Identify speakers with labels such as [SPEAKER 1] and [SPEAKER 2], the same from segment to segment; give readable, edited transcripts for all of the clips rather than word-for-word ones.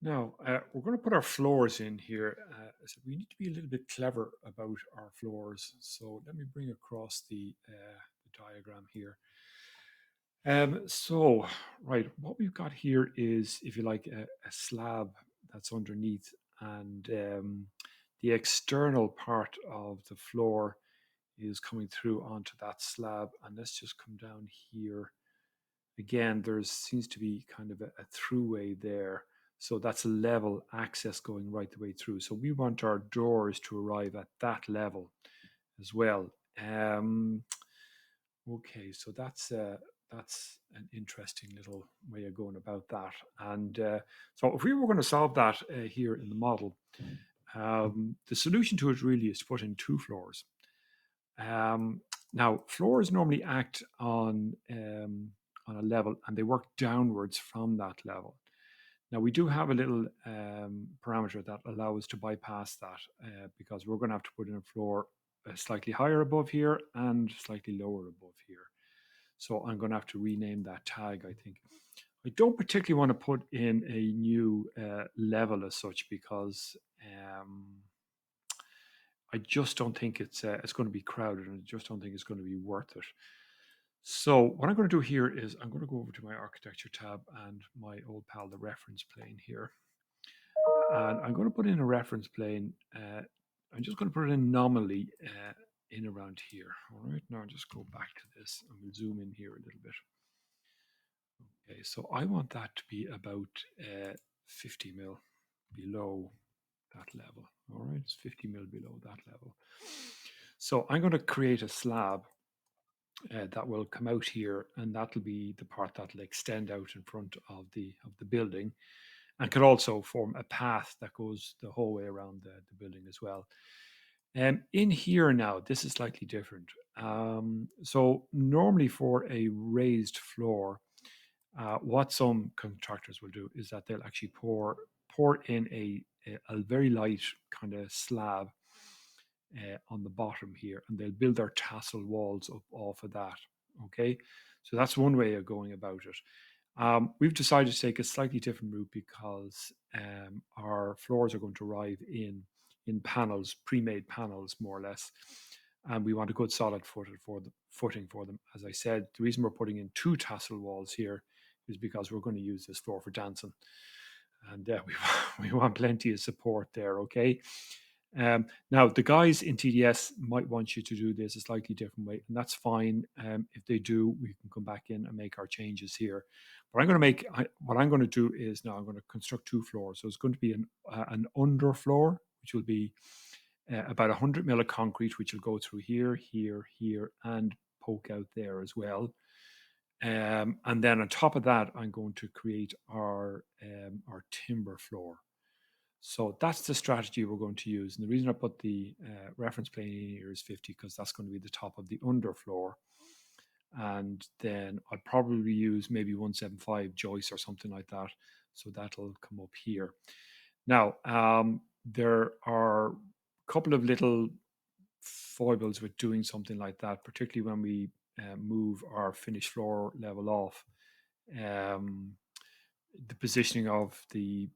[SPEAKER 1] Now, we're going to put our floors in here. So we need to be a little bit clever about our floors. So let me bring across the diagram here. So, right, what we've got here is, if you like, a slab that's underneath, and the external part of the floor is coming through onto that slab. And let's just come down here. Again, there seems to be kind of a throughway there. So that's a level access going right the way through. So we want our doors to arrive at that level as well. Um, okay, so that's an interesting little way of going about that. And so if we were going to solve that here in the model, the solution to it really is to put in two floors. Um, Now, floors normally act on a level, and they work downwards from that level. Now, we do have a little parameter that allows us to bypass that because we're going to have to put in a floor slightly higher above here and slightly lower above here. So I'm going to have to rename that tag, I think. I don't particularly want to put in a new level as such because I just don't think it's going to be crowded, and I just don't think it's going to be worth it. So what I'm going to do here is I'm going to go over to my architecture tab and my old pal, the reference plane here. And I'm going to put in a reference plane. I'm just going to put it in nominally in around here. All right, now I'll just go back to this and we'll zoom in here a little bit. Okay, so I want that to be about 50 mil below that level. All right, it's 50 mil below that level. So I'm going to create a slab that will come out here, and that'll be the part that'll extend out in front of the building, and could also form a path that goes the whole way around the building as well. In here now, this is slightly different. So normally for a raised floor, what some contractors will do is that they'll actually pour in a very light kind of slab on the bottom here, and they'll build their tassel walls up off of that. Okay, so that's one way of going about it. We've decided to take a slightly different route because our floors are going to arrive in panels, pre-made panels, more or less, and we want a good solid footing for them. As I said, the reason we're putting in two tassel walls here is because we're going to use this floor for dancing, and we want plenty of support there. Okay, now, the guys in TDS might want you to do this a slightly different way, and that's fine. If they do, we can come back in and make our changes here. But what I'm going to do is now I'm going to construct two floors. So it's going to be an underfloor, which will be about 100 mil of concrete, which will go through here, here, here, and poke out there as well. And then on top of that, I'm going to create our timber floor. So that's the strategy we're going to use. And the reason I put the reference plane in here is 50 because that's going to be the top of the underfloor. And then I'll probably use maybe 175 joists or something like that. So that'll come up here. Now, there are a couple of little foibles with doing something like that, particularly when we move our finished floor level off. Um, the positioning of the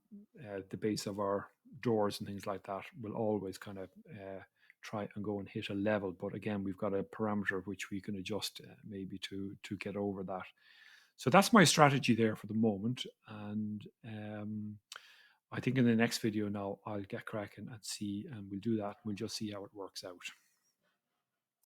[SPEAKER 1] base of our doors and things like that will always kind of try and go and hit a level. But again, we've got a parameter which we can adjust maybe to get over that. So that's my strategy there for the moment. And I think in the next video now I'll get cracking and see, and we'll do that. We'll just see how it works out.